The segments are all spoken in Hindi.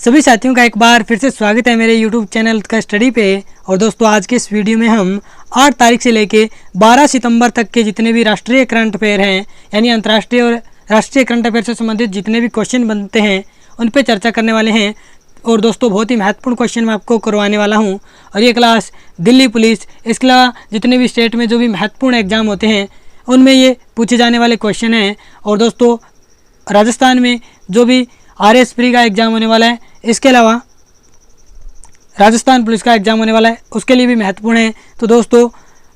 सभी साथियों का एक बार फिर से स्वागत है मेरे YouTube चैनल का स्टडी पे। और दोस्तों आज के इस वीडियो में हम 8 तारीख से लेके 12 सितंबर तक के जितने भी राष्ट्रीय करंट अफेयर हैं, यानी अंतर्राष्ट्रीय और राष्ट्रीय करंट अफेयर से संबंधित जितने भी क्वेश्चन बनते हैं उन पे चर्चा करने वाले हैं। और दोस्तों बहुत ही महत्वपूर्ण क्वेश्चन मैं आपको करवाने वाला हूँ। और ये क्लास दिल्ली पुलिस, इसके अलावा जितने भी स्टेट में जो भी महत्वपूर्ण एग्जाम होते हैं उनमें ये पूछे जाने वाले क्वेश्चन हैं। और दोस्तों राजस्थान में जो भी RS प्री का एग्ज़ाम होने वाला है, इसके अलावा राजस्थान पुलिस का एग्ज़ाम होने वाला है, उसके लिए भी महत्वपूर्ण है। तो दोस्तों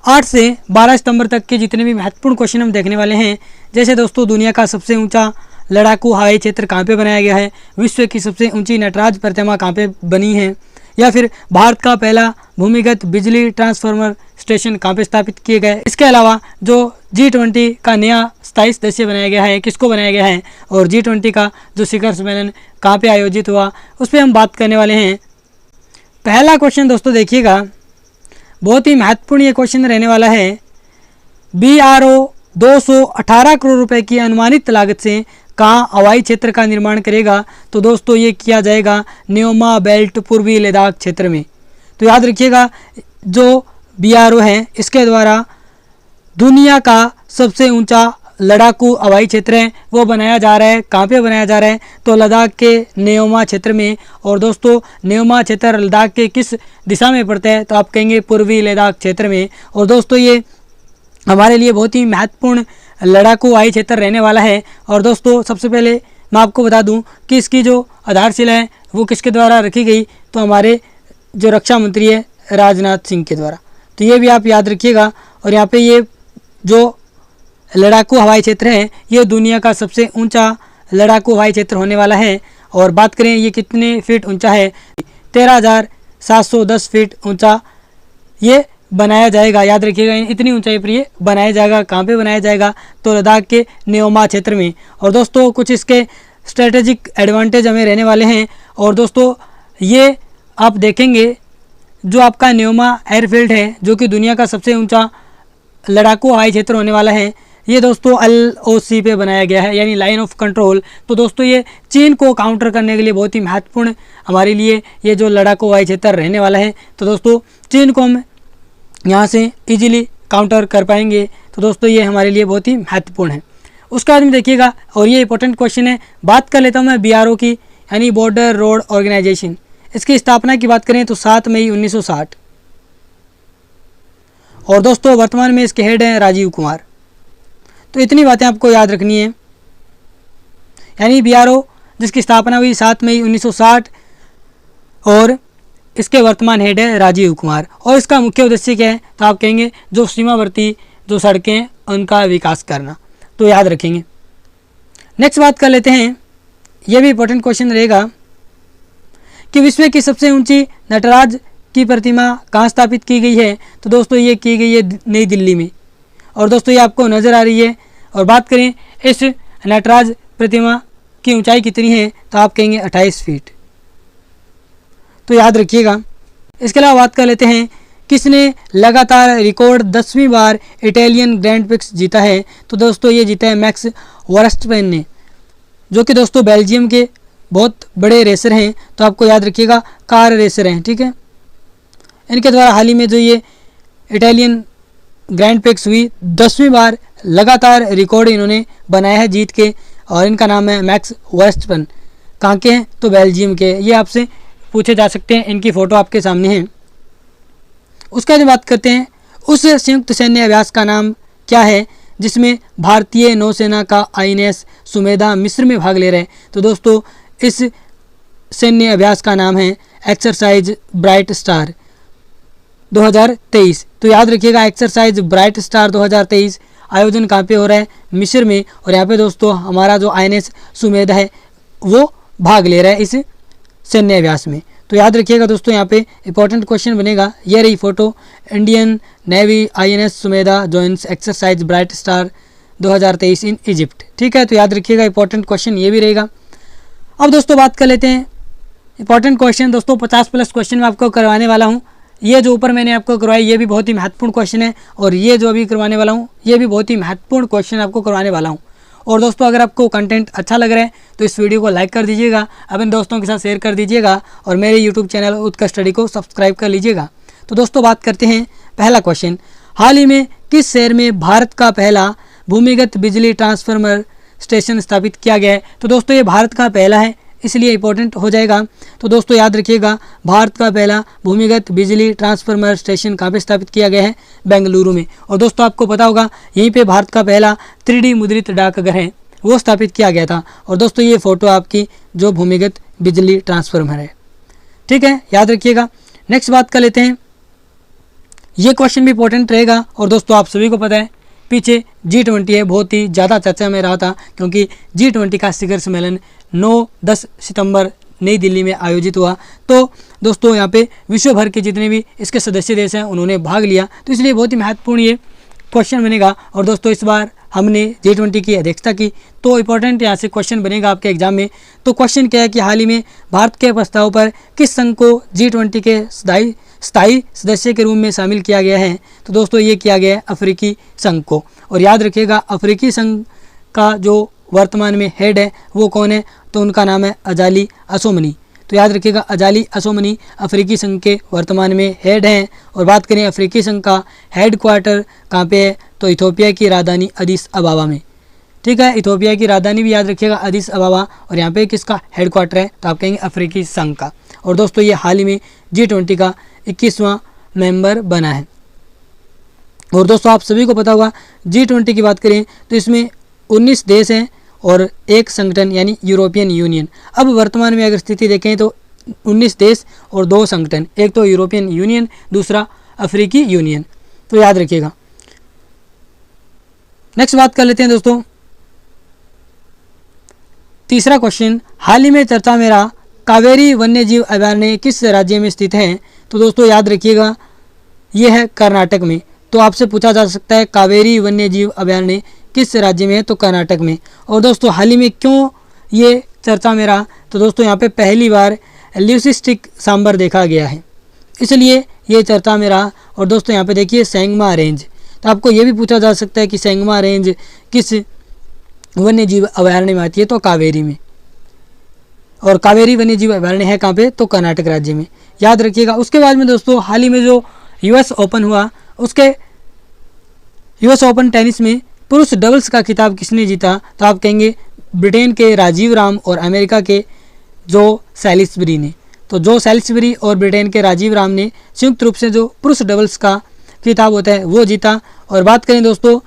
8 से 12 सितंबर तक के जितने भी महत्वपूर्ण क्वेश्चन हम देखने वाले हैं, जैसे दोस्तों दुनिया का सबसे ऊंचा लड़ाकू हवाई क्षेत्र कहाँ पे बनाया गया है, विश्व की सबसे ऊंची नटराज प्रतिमा कहाँ पे बनी है, या फिर भारत का पहला भूमिगत बिजली ट्रांसफार्मर स्टेशन कहाँ पे स्थापित किए गए। इसके अलावा जो G20 का नया स्थायी सदस्य बनाया गया है, किसको बनाया गया है, और G20 का जो शिखर सम्मेलन कहाँ पे आयोजित हुआ, उस पर हम बात करने वाले हैं। पहला क्वेश्चन दोस्तों देखिएगा, बहुत ही महत्वपूर्ण ये क्वेश्चन रहने वाला है। BRO 218 करोड़ रुपए की अनुमानित लागत से कहाँ हवाई क्षेत्र का निर्माण करेगा। तो दोस्तों ये किया जाएगा न्योमा बेल्ट पूर्वी लद्दाख क्षेत्र में। तो याद रखिएगा जो BRO है इसके द्वारा दुनिया का सबसे ऊंचा लड़ाकू हवाई क्षेत्र है वो बनाया जा रहा है। कहाँ पे बनाया जा रहा है, तो लद्दाख के न्योमा क्षेत्र में। और दोस्तों न्योमा क्षेत्र लद्दाख के किस दिशा में पड़ता है, तो आप कहेंगे पूर्वी लद्दाख क्षेत्र में। और दोस्तों ये हमारे लिए बहुत ही महत्वपूर्ण लड़ाकू हवाई क्षेत्र रहने वाला है। और दोस्तों सबसे पहले मैं आपको बता दूं कि इसकी जो आधारशिला है वो किसके द्वारा रखी गई, तो हमारे जो रक्षा मंत्री है राजनाथ सिंह के द्वारा। तो ये भी आप याद रखिएगा। और यहाँ पे ये जो लड़ाकू हवाई क्षेत्र है ये दुनिया का सबसे ऊंचा लड़ाकू हवाई क्षेत्र होने वाला है। और बात करें ये कितने फीट ऊंचा है, 13,710 फीट ऊंचा ये बनाया जाएगा। याद रखिएगा इतनी ऊंचाई पर ये बनाया जाएगा। कहाँ पे बनाया जाएगा, तो लद्दाख के न्योमा क्षेत्र में। और दोस्तों कुछ इसके स्ट्रेटेजिक एडवांटेज हमें रहने वाले हैं। और दोस्तों ये आप देखेंगे जो आपका न्योमा एयरफील्ड है जो कि दुनिया का सबसे ऊंचा लड़ाकू हवाई क्षेत्र होने वाला है, ये दोस्तों LOC पे बनाया गया है, यानी लाइन ऑफ कंट्रोल। तो दोस्तों ये चीन को काउंटर करने के लिए बहुत ही महत्वपूर्ण हमारे लिए ये जो लड़ाकू हवाई क्षेत्र रहने वाला है। तो दोस्तों चीन को हम यहाँ से इजीली काउंटर कर पाएंगे। तो दोस्तों ये हमारे लिए बहुत ही महत्वपूर्ण है। उसके बाद में देखिएगा, और ये इंपॉर्टेंट क्वेश्चन है, बात कर लेता हूँ मैं BRO की, यानी बॉर्डर रोड ऑर्गेनाइजेशन। इसकी स्थापना की बात करें तो 7 मई 1960। और दोस्तों वर्तमान में इसके हेड हैं राजीव कुमार। तो इतनी बातें आपको याद रखनी है, यानी BRO जिसकी स्थापना हुई 7 मई 1960 और इसके वर्तमान हेड है राजीव कुमार। और इसका मुख्य उद्देश्य क्या है, तो आप कहेंगे जो सीमावर्ती जो सड़कें हैं उनका विकास करना। तो याद रखेंगे। नेक्स्ट बात कर लेते हैं, यह भी इंपॉर्टेंट क्वेश्चन रहेगा कि विश्व की सबसे ऊंची नटराज की प्रतिमा कहाँ स्थापित की गई है। तो दोस्तों ये की गई है नई दिल्ली में। और दोस्तों ये आपको नज़र आ रही है। और बात करें इस नटराज प्रतिमा की ऊंचाई कितनी है, तो आप कहेंगे 28 फीट। तो याद रखिएगा। इसके अलावा बात कर लेते हैं किसने लगातार रिकॉर्ड 10वीं बार इटालियन ग्रैंड प्रिक्स जीता है। तो दोस्तों ये जीता है मैक्स वर्स्टपेन ने, जो कि दोस्तों बेल्जियम के बहुत बड़े रेसर हैं। तो आपको याद रखिएगा कार रेसर हैं, ठीक है। इनके द्वारा हाल ही में जो ये इटालियन ग्रैंड प्रिक्स हुई 10वीं बार लगातार रिकॉर्ड इन्होंने बनाया है जीत के। और इनका नाम है मैक्स वर्स्टपेन। कहाँ के हैं, तो बेल्जियम के। ये आपसे पूछे जा सकते हैं, इनकी फ़ोटो आपके सामने है। उसके बाद बात करते हैं उस संयुक्त सैन्य अभ्यास का नाम क्या है जिसमें भारतीय नौसेना का INS सुमेधा मिस्र में भाग ले रहे हैं। तो दोस्तों इस सैन्य अभ्यास का नाम है एक्सरसाइज ब्राइट स्टार 2023। तो याद रखिएगा एक्सरसाइज ब्राइट स्टार 2023 आयोजन कहाँ पे हो रहा है, मिस्र में। और यहाँ पे दोस्तों हमारा जो INS सुमेधा है वो भाग ले रहा है इस सैन्य अभ्यास में। तो याद रखिएगा दोस्तों यहाँ पे इंपॉर्टेंट क्वेश्चन बनेगा। ये रही photo, Indian navy INS Sumedha joins exercise bright star 2023 in Egypt, ठीक है। तो याद रखिएगा इंपॉर्टेंट क्वेश्चन ये भी रहेगा। अब दोस्तों बात कर लेते हैं इंपॉर्टेंट क्वेश्चन। दोस्तों 50+ क्वेश्चन मैं आपको करवाने वाला हूँ। ये जो ऊपर मैंने आपको करवाया ये भी बहुत ही महत्वपूर्ण क्वेश्चन है, और ये जो अभी करवाने वाला हूँ ये भी बहुत ही महत्वपूर्ण क्वेश्चन आपको करवाने वाला हूँ। और दोस्तों अगर आपको कंटेंट अच्छा लग रहा है तो इस वीडियो को लाइक कर दीजिएगा, अपने दोस्तों के साथ शेयर कर दीजिएगा और मेरे यूट्यूब चैनल उत्कर्ष स्टडी को सब्सक्राइब कर लीजिएगा। तो दोस्तों बात करते हैं पहला क्वेश्चन, हाल ही में किस शहर में भारत का पहला भूमिगत बिजली ट्रांसफार्मर स्टेशन स्थापित किया गया है। तो दोस्तों ये भारत का पहला है, इसलिए इंपॉर्टेंट हो जाएगा। तो दोस्तों याद रखिएगा, भारत का पहला भूमिगत बिजली ट्रांसफार्मर स्टेशन कहाँ पे स्थापित किया गया है, बेंगलुरु में। और दोस्तों आपको पता होगा यहीं पे भारत का पहला 3D मुद्रित डाकघर है वो स्थापित किया गया था। और दोस्तों ये फोटो आपकी जो भूमिगत बिजली ट्रांसफार्मर है, ठीक है, याद रखिएगा। नेक्स्ट बात कर लेते हैं, ये क्वेश्चन भी इंपॉर्टेंट रहेगा। और दोस्तों आप सभी को पता है पीछे G20 है, बहुत ही ज़्यादा चर्चा में रहा था क्योंकि G20 का शिखर सम्मेलन 9-10 सितंबर नई दिल्ली में आयोजित हुआ। तो दोस्तों यहाँ पे विश्व भर के जितने भी इसके सदस्य देश हैं उन्होंने भाग लिया, तो इसलिए बहुत ही महत्वपूर्ण ये क्वेश्चन बनेगा। और दोस्तों इस बार हमने G20 की अध्यक्षता की, तो इंपॉर्टेंट यहाँ से क्वेश्चन बनेगा आपके एग्जाम में। तो क्वेश्चन क्या है कि हाल ही में भारत के प्रस्ताव पर किस संघ को G20 के स्थायी सदस्य के रूप में शामिल किया गया है। तो दोस्तों ये किया गया है अफ्रीकी संघ को। और याद रखिएगा अफ्रीकी संघ का जो वर्तमान में हेड है वो कौन है, तो उनका नाम है अजाली असोमनी। तो याद रखिएगा अजाली असोमनी अफ्रीकी संघ के वर्तमान में हेड हैं। और बात करें अफ्रीकी संघ का हेड क्वार्टर कहाँ पे है, तो इथोपिया की राजधानी अदिस अबाबा में, ठीक है, इथोपिया की राजधानी भी याद रखिएगा अदिस अबाबा। और यहाँ पे किसका हेड क्वार्टर है, तो आप कहेंगे अफ्रीकी संघ का। और दोस्तों ये हाल ही में G20 का 21वां मेंबर बना है। और दोस्तों आप सभी को पता होगा G20 की बात करें तो इसमें 19 देश हैं और एक संगठन यानी यूरोपियन यूनियन। अब वर्तमान में अगर स्थिति देखें तो 19 देश और 2 संगठन, एक तो यूरोपियन यूनियन, दूसरा अफ्रीकी यूनियन, तो याद रखिएगा। नेक्स्ट बात कर लेते हैं दोस्तों, तीसरा क्वेश्चन, हाल ही में चर्चा में रहा कावेरी वन्यजीव अभयारण्य किस राज्य में स्थित है। तो दोस्तों याद रखिएगा ये है कर्नाटक में। तो आपसे पूछा जा सकता है कावेरी वन्यजीव अभयारण्य किस राज्य में है, तो कर्नाटक में। और दोस्तों हाल ही में क्यों ये चर्चा में रहा, तो दोस्तों यहाँ पे पहली बार ल्यूसिस्टिक सांबर देखा गया है, इसलिए ये चर्चा में रहा। और दोस्तों यहाँ पे देखिए सेंगमा रेंज, तो आपको ये भी पूछा जा सकता है कि सेंगमा रेंज किस वन्यजीव अभयारण्य में आती है, तो कावेरी में। और कावेरी वन्यजीव अभयारण्य है कहाँ पे, तो कर्नाटक राज्य में, याद रखिएगा। उसके बाद में दोस्तों हाल ही में जो US ओपन हुआ, उसके US ओपन टेनिस में पुरुष डबल्स का खिताब किसने जीता, तो आप कहेंगे ब्रिटेन के राजीव राम और अमेरिका के जो सैलिसबरी ने। तो जो सैलिसबरी और ब्रिटेन के राजीव राम ने संयुक्त रूप से जो पुरुष डबल्स का खिताब होता है वो जीता। और बात करें दोस्तों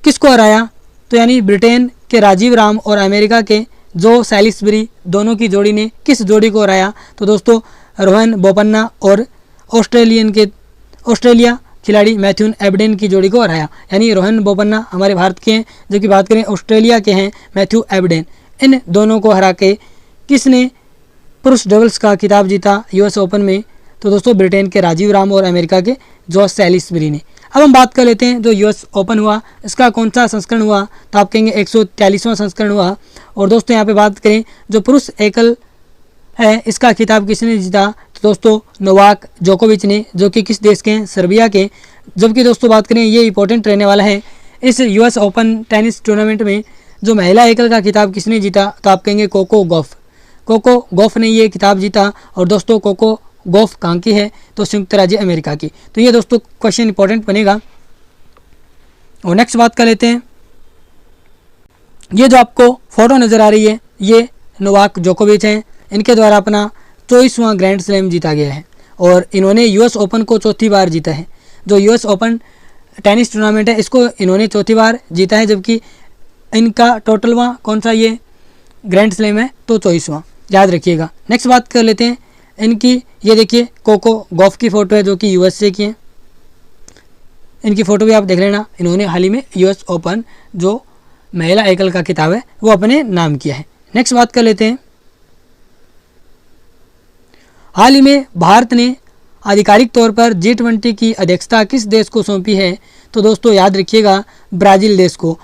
किसको हराया, तो यानी ब्रिटेन के राजीव राम और अमेरिका के जो सैलिसबरी दोनों की जोड़ी ने किस जोड़ी को हराया, तो दोस्तों रोहन बोपन्ना और ऑस्ट्रेलिया खिलाड़ी मैथ्यू एबडेन की जोड़ी को हराया। यानी रोहन बोपन्ना हमारे भारत के हैं, जबकि बात करें ऑस्ट्रेलिया के हैं मैथ्यू एबडेन। इन दोनों को हरा के किसने पुरुष डबल्स का खिताब जीता US ओपन में, तो दोस्तों ब्रिटेन के राजीव राम और अमेरिका के जॉस सैलिसबरी ने। अब हम बात कर लेते हैं जो US ओपन हुआ इसका कौन सा संस्करण हुआ, तो आप कहेंगे 143वां संस्करण हुआ। और दोस्तों यहाँ पे बात करें जो पुरुष एकल है इसका खिताब किसने जीता, तो दोस्तों नोवाक जोकोविच ने, जो कि किस देश के हैं, सर्बिया के। जबकि दोस्तों बात करें ये इंपॉर्टेंट रहने वाला है, इस US ओपन टेनिस टूर्नामेंट में जो महिला एकल का खिताब किसने जीता, तो आप कहेंगे कोको गॉफ ने ये खिताब जीता। और दोस्तों कोको गॉफ कहाँ की है, तो संयुक्त राज्य अमेरिका की। तो ये दोस्तों क्वेश्चन इंपॉर्टेंट बनेगा। और नेक्स्ट बात कर लेते हैं, ये जो आपको फोटो नज़र आ रही है ये नोवाक जोकोविच हैं, इनके द्वारा अपना 24वां ग्रैंड स्लैम जीता गया है। और इन्होंने US ओपन को चौथी बार जीता है। जो US ओपन टेनिस टूर्नामेंट है इसको इन्होंने चौथी बार जीता है, जबकि इनका टोटलवां कौन सा ये ग्रैंड स्लैम है, तो 24वां, याद रखिएगा। नेक्स्ट बात कर लेते हैं इनकी, ये देखिए कोको गॉफ की फ़ोटो है जो कि USA की है, इनकी फ़ोटो भी आप देख लेना। इन्होंने हाल ही में US ओपन जो महिला एकल का खिताब है वो अपने नाम किया है। नेक्स्ट बात कर लेते हैं, हाल ही में भारत ने आधिकारिक तौर पर G20 की अध्यक्षता किस देश को सौंपी है, तो दोस्तों याद रखिएगा ब्राज़ील देश को।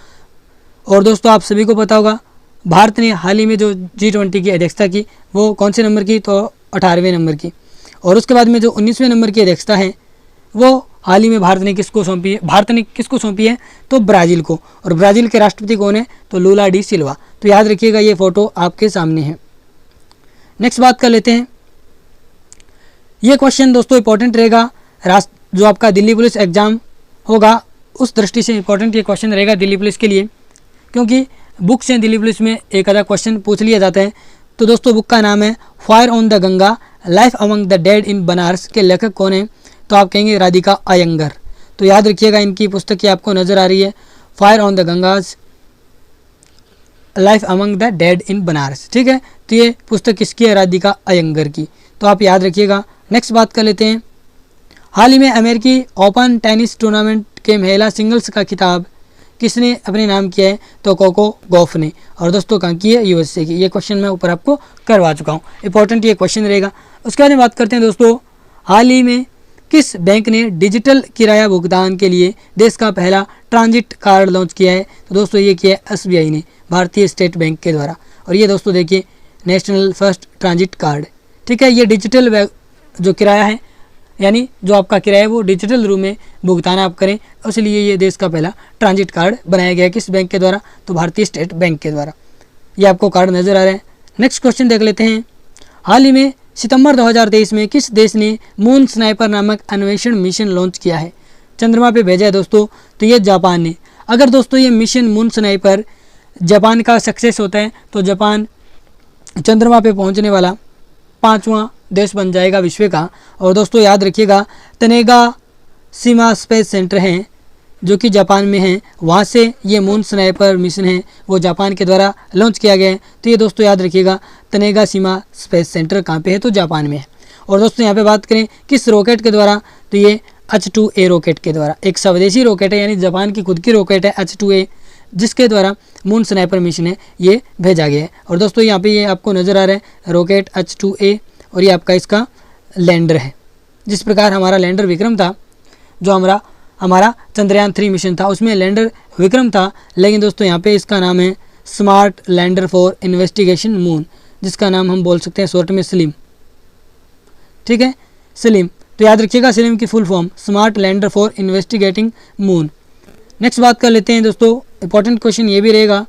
और दोस्तों आप सभी को पता होगा भारत ने हाल ही में जो G20 की अध्यक्षता की वो कौन से नंबर की, तो 18वें नंबर की। और उसके बाद में जो 19वें नंबर की अध्यक्षता है वो हाल ही में भारत ने किसको सौंपी है तो ब्राज़ील को। और ब्राज़ील के राष्ट्रपति कौन है तो लूला डी सिल्वा। तो याद रखिएगा ये फ़ोटो आपके सामने है। नेक्स्ट बात कर लेते हैं, ये क्वेश्चन दोस्तों इंपॉर्टेंट रहेगा, जो आपका दिल्ली पुलिस एग्ज़ाम होगा उस दृष्टि से इंपॉर्टेंट ये क्वेश्चन रहेगा दिल्ली पुलिस के लिए, क्योंकि बुक से दिल्ली पुलिस में एक आधा क्वेश्चन पूछ लिया जाता है। तो दोस्तों बुक का नाम है fire on the Ganga, life among the dead in Banaras के लेखक कौन है तो आप कहेंगे राधिका अयंगर। तो याद रखिएगा इनकी पुस्तक ये आपको नज़र आ रही है, fire on the Ganges, life among the dead in Banaras. ठीक है, तो ये पुस्तक किसकी है, राधिका अयंगर की। तो आप याद रखिएगा। नेक्स्ट बात कर लेते हैं, हाल ही में अमेरिकी ओपन टेनिस टूर्नामेंट के महिला सिंगल्स का खिताब किसने अपने नाम किया है तो कोको गॉफ ने। और दोस्तों कहाँ की है, यूएसए की। ये क्वेश्चन मैं ऊपर आपको करवा चुका हूँ, इंपॉर्टेंट ये क्वेश्चन रहेगा। उसके बाद में बात करते हैं दोस्तों, हाल ही में किस बैंक ने डिजिटल किराया भुगतान के लिए देश का पहला ट्रांजिट कार्ड लॉन्च किया है तो दोस्तों ये किया है एसबीआई ने, भारतीय स्टेट बैंक के द्वारा। और ये दोस्तों देखिए नेशनल फर्स्ट ट्रांजिट कार्ड। ठीक है, ये डिजिटल जो किराया है, यानी जो आपका किराया है वो डिजिटल रूप में भुगतान आप करें, इसलिए ये देश का पहला ट्रांजिट कार्ड बनाया गया है। किस बैंक के द्वारा तो भारतीय स्टेट बैंक के द्वारा। ये आपको कार्ड नज़र आ रहा है। नेक्स्ट क्वेश्चन देख लेते हैं, हाल ही में सितंबर 2023 में किस देश ने मून स्नाइपर नामक अन्वेषण मिशन लॉन्च किया है, चंद्रमा पे भेजा है दोस्तों तो ये जापान ने। अगर दोस्तों ये मिशन मून स्नाइपर जापान का सक्सेस होता है तो जापान चंद्रमा पे पहुंचने वाला 5वां देश बन जाएगा विश्व का। और दोस्तों याद रखिएगा तनेगाशिमा स्पेस सेंटर है जो कि जापान में है, वहाँ से ये मून स्नाइपर मिशन है वो जापान के द्वारा लॉन्च किया गया है। तो ये दोस्तों याद रखिएगा तनेगाशिमा स्पेस सेंटर कहाँ पे है तो जापान में है। और दोस्तों यहाँ पे बात करें किस रॉकेट के द्वारा तो ये H-2A रॉकेट के द्वारा, एक स्वदेशी रॉकेट है यानी जापान की खुद की रॉकेट है H-2A, जिसके द्वारा मून स्नाइपर मिशन है ये भेजा गया है। और दोस्तों यहाँ पे ये आपको नज़र आ रहा है रॉकेट H-2A और ये आपका इसका लैंडर है। जिस प्रकार हमारा लैंडर विक्रम था, जो हमारा चंद्रयान 3 मिशन था उसमें लैंडर विक्रम था, लेकिन दोस्तों यहाँ पे इसका नाम है smart lander for investigation moon, जिसका नाम हम बोल सकते हैं शॉर्ट में स्लिम। ठीक है, स्लिम। तो याद रखिएगा स्लिम की full form smart lander for investigating moon. Next बात कर लेते हैं दोस्तों, इंपॉर्टेंट क्वेश्चन ये भी रहेगा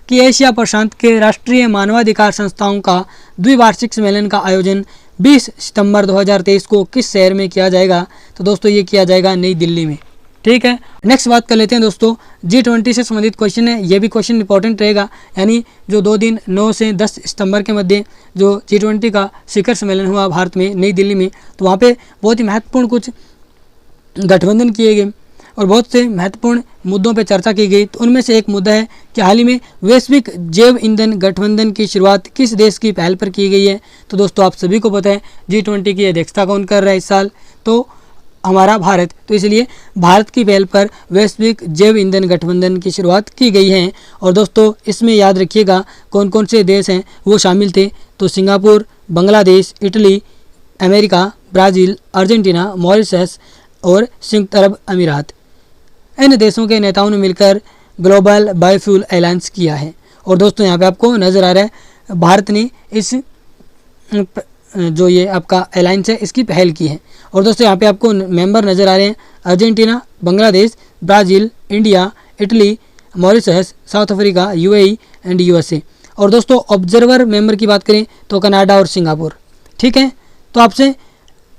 कि एशिया प्रशांत के राष्ट्रीय मानवाधिकार संस्थाओं का द्विवार्षिक सम्मेलन का आयोजन 20 सितंबर 2023 को किस शहर में किया जाएगा तो दोस्तों ये किया जाएगा नई दिल्ली में। ठीक है, नेक्स्ट बात कर लेते हैं दोस्तों, G20 से संबंधित क्वेश्चन है, ये भी क्वेश्चन इंपॉर्टेंट रहेगा। यानी जो 2 दिन 9 से 10 सितंबर के मध्य जो G20 का शिखर सम्मेलन हुआ भारत में नई दिल्ली में, तो वहाँ पे बहुत ही महत्वपूर्ण कुछ गठबंधन किए गए और बहुत से महत्वपूर्ण मुद्दों पर चर्चा की गई। तो उनमें से एक मुद्दा है कि हाल ही में वैश्विक जैव ईंधन गठबंधन की शुरुआत किस देश की पहल पर की गई है तो दोस्तों आप सभी को पता है G20 की अध्यक्षता कौन कर रहा है इस साल तो हमारा भारत। तो इसलिए भारत की पहल पर वैश्विक जैव ईंधन गठबंधन की शुरुआत की गई है। और दोस्तों इसमें याद रखिएगा कौन कौन से देश हैं वो शामिल थे तो Singapore, Bangladesh, Italy, America, Brazil, Argentina, Mauritius और संयुक्त अरब अमीरात। इन देशों के नेताओं ने मिलकर ग्लोबल बायोफ्यूल अलायंस किया है। और दोस्तों यहाँ पे आपको नज़र आ रहा है भारत ने इस जो ये आपका अलायंस है इसकी पहल की है। और दोस्तों यहाँ पे आपको मेंबर नज़र आ रहे हैं Argentina, Bangladesh, Brazil, India, Italy, Mauritius, south Africa, UAE and USA। और दोस्तों ऑब्जर्वर मेंबर की बात करें तो कनाडा और सिंगापुर। ठीक है, तो आपसे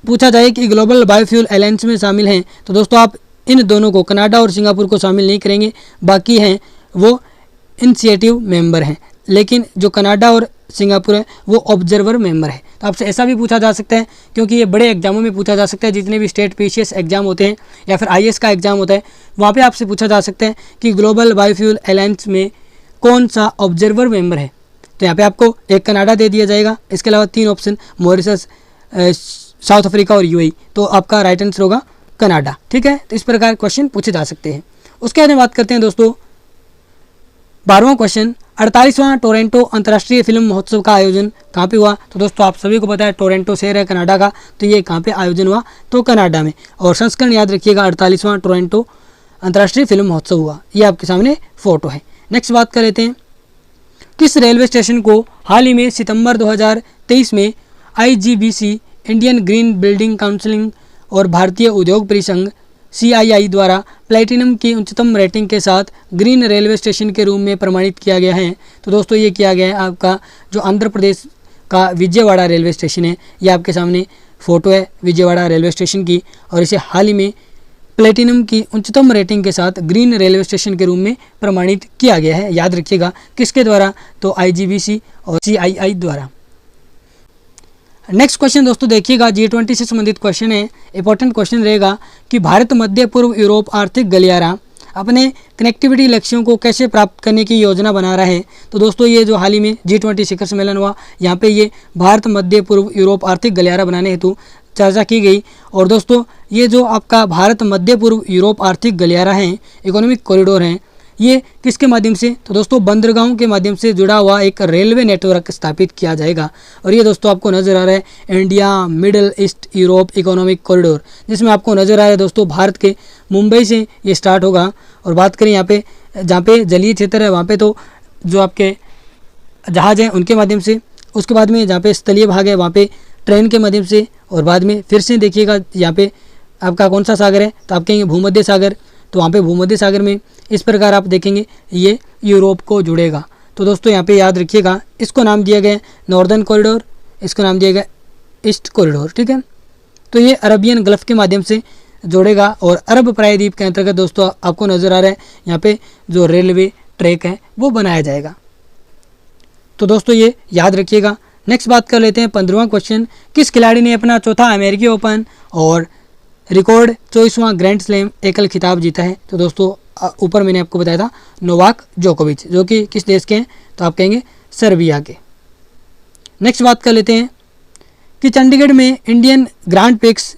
पूछा जाए कि ग्लोबल बायोफ्यूल अलायंस में शामिल हैं तो दोस्तों आप इन दोनों को कनाडा और सिंगापुर को शामिल नहीं करेंगे, बाकी हैं वो इनिशिएटिव मेंबर हैं, लेकिन जो कनाडा और सिंगापुर है वो ऑब्जर्वर मेंबर है। तो आपसे ऐसा भी पूछा जा सकता है क्योंकि ये बड़े एग्जामों में पूछा जा सकता है, जितने भी स्टेट PCS एग्जाम होते हैं या फिर IAS का एग्जाम होता है वहाँ पे आपसे पूछा जा सकता है कि ग्लोबल बायोफ्यूल अलायंस में कौन सा ऑब्जर्वर मेंबर है। तो यहाँ पे आपको एक कनाडा दे दिया जाएगा, इसके अलावा 3 ऑप्शन मॉरिशस, साउथ अफ्रीका और UAE। तो आपका राइट आंसर होगा कनाडा। ठीक है, तो इस प्रकार क्वेश्चन पूछे जा सकते हैं। उसके बाद में बात करते हैं दोस्तों 12वां क्वेश्चन, 48वां टोरंटो अंतर्राष्ट्रीय फिल्म महोत्सव का आयोजन कहाँ पे हुआ तो दोस्तों आप सभी को पता है टोरंटो शहर है कनाडा का, तो ये कहाँ पे आयोजन हुआ तो कनाडा में। और संस्करण याद रखिएगा 48वां टोरंटो अंतर्राष्ट्रीय फिल्म महोत्सव हुआ, ये आपके सामने फोटो है। नेक्स्ट बात कर लेते हैं, किस रेलवे स्टेशन को हाल ही में सितंबर 2023 में IGBC, Indian green building council और भारतीय उद्योग परिसंघ CII द्वारा प्लेटिनम की उच्चतम रेटिंग के साथ ग्रीन रेलवे स्टेशन के रूप में प्रमाणित किया गया है। तो दोस्तों ये किया गया है आपका जो आंध्र प्रदेश का विजयवाड़ा रेलवे स्टेशन है, ये आपके सामने फ़ोटो है विजयवाड़ा रेलवे स्टेशन की, और इसे हाल ही में प्लेटिनम की उच्चतम रेटिंग के साथ ग्रीन रेलवे स्टेशन के रूप में प्रमाणित किया गया है। याद रखिएगा किसके द्वारा, तो IGBC और CII द्वारा। नेक्स्ट क्वेश्चन दोस्तों देखिएगा, G20 से संबंधित क्वेश्चन है, इंपॉर्टेंट क्वेश्चन रहेगा कि भारत मध्य पूर्व यूरोप आर्थिक गलियारा अपने कनेक्टिविटी लक्ष्यों को कैसे प्राप्त करने की योजना बना रहा है। तो दोस्तों ये जो हाल ही में G20 शिखर सम्मेलन हुआ, यहाँ पे ये भारत मध्य पूर्व यूरोप आर्थिक गलियारा बनाने हेतु चर्चा की गई। और दोस्तों ये जो आपका भारत मध्य पूर्व यूरोप आर्थिक गलियारा है, इकोनॉमिक कॉरिडोर हैं, ये किसके माध्यम से, तो दोस्तों बंदरगाहों के माध्यम से जुड़ा हुआ एक रेलवे नेटवर्क स्थापित किया जाएगा। और ये दोस्तों आपको नज़र आ रहा है India middle east Europe economic corridor, जिसमें आपको नज़र आ रहा है दोस्तों भारत के मुंबई से ये स्टार्ट होगा। और बात करें यहाँ पे जहाँ पे जलीय क्षेत्र है वहाँ पे तो जो आपके जहाज़ हैं उनके माध्यम से, उसके बाद में जहाँ पे स्थलीय भाग है वहाँ पे ट्रेन के माध्यम से, और बाद में फिर से देखिएगा यहाँ पे आपका कौन सा सागर है, तो आप कहेंगे भूमध्य सागर, तो वहाँ पे भूमध्य सागर में इस प्रकार आप देखेंगे ये यूरोप को जुड़ेगा। तो दोस्तों यहाँ पे याद रखिएगा इसको नाम दिया गया नॉर्दर्न कॉरिडोर, इसको नाम दिया गया ईस्ट कॉरिडोर, ठीक है। तो ये अरबियन गल्फ के माध्यम से जोड़ेगा, और अरब प्रायद्वीप के अंतर्गत दोस्तों आपको नज़र आ रहा है यहाँ पे जो रेलवे ट्रैक है वो बनाया जाएगा। तो दोस्तों ये याद रखिएगा। नेक्स्ट बात कर लेते हैं 15वां क्वेश्चन, किस खिलाड़ी ने अपना चौथा अमेरिकी ओपन और रिकॉर्ड 24वां ग्रैंड स्लैम एकल खिताब जीता है। तो दोस्तों ऊपर मैंने आपको बताया था नोवाक जोकोविच, जो कि किस देश के हैं, तो आप कहेंगे सर्बिया के। नेक्स्ट बात कर लेते हैं कि चंडीगढ़ में इंडियन ग्रांड प्रिक्स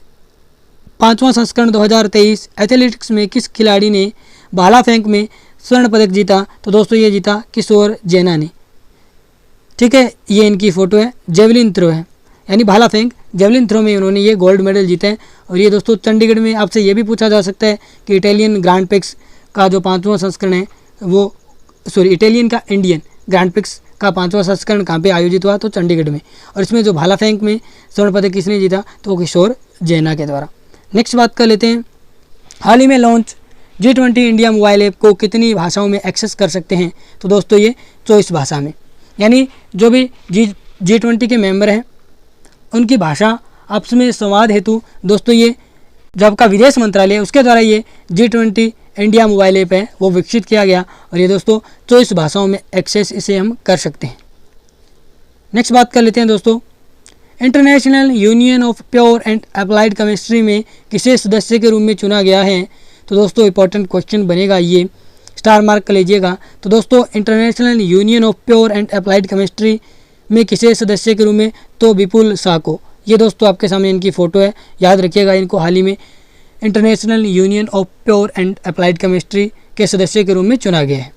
5वां संस्करण 2023 एथलेटिक्स में किस खिलाड़ी ने भाला फेंक में स्वर्ण पदक जीता। तो दोस्तों ये जीता किशोर जैना ने, ठीक है। ये इनकी फ़ोटो है, जेवलिन थ्रो है, यानी भाला फेंक जेवलिन थ्रो में उन्होंने ये गोल्ड मेडल जीते हैं। और ये दोस्तों चंडीगढ़ में आपसे ये भी पूछा जा सकता है कि इटालियन ग्रांड प्रिक्स का जो 5वां संस्करण है वो इटालियन का इंडियन ग्रांड प्रिक्स का 5वां संस्करण कहाँ पे आयोजित हुआ, तो चंडीगढ़ में। और इसमें जो भाला फेंक में स्वर्ण पदक किसने जीता, तो किशोर जैना के द्वारा। नेक्स्ट बात कर लेते हैं, हाल ही में launch G20 India mobile app को कितनी भाषाओं में एक्सेस कर सकते हैं। तो दोस्तों ये 24 भाषा में, यानी जो भी G20 के मेंबर हैं उनकी भाषा आपस में संवाद हेतु दोस्तों ये जो आपका विदेश मंत्रालय है उसके द्वारा ये G20 इंडिया मोबाइल ऐप है वो विकसित किया गया। और ये दोस्तों 24 भाषाओं में एक्सेस इसे हम कर सकते हैं। नेक्स्ट बात कर लेते हैं दोस्तों, international union of pure and applied chemistry में किसे सदस्य के रूप में चुना गया है। तो दोस्तों इंपॉर्टेंट क्वेश्चन बनेगा, ये स्टार मार्क कर लीजिएगा। तो दोस्तों international union of pure and applied chemistry में किसे सदस्य के रूप में, तो विपुल शाह को। ये दोस्तों आपके सामने इनकी फ़ोटो है, याद रखिएगा इनको हाल ही में international union of pure and applied chemistry के सदस्य के रूप में चुना गया है।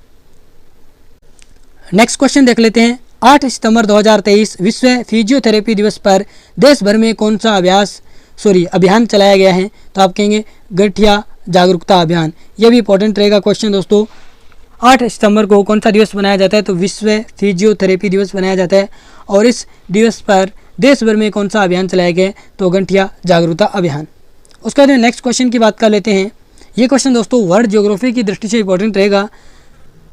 नेक्स्ट क्वेश्चन देख लेते हैं, 8 सितंबर 2023 विश्व फिजियोथेरेपी दिवस पर देश भर में कौन सा अभियान चलाया गया है। तो आप कहेंगे गठिया जागरूकता अभियान। यह भी इंपॉर्टेंट रहेगा क्वेश्चन दोस्तों। 8 सितंबर को कौन सा दिवस मनाया जाता है, तो विश्व फिजियोथेरेपी दिवस मनाया जाता है। और इस दिवस पर देश भर में कौन सा अभियान चलाया गया, तो गठिया जागरूकता अभियान। उसके बाद नेक्स्ट क्वेश्चन की बात कर लेते हैं। ये क्वेश्चन दोस्तों वर्ल्ड ज्योग्राफी की दृष्टि से इंपॉर्टेंट रहेगा।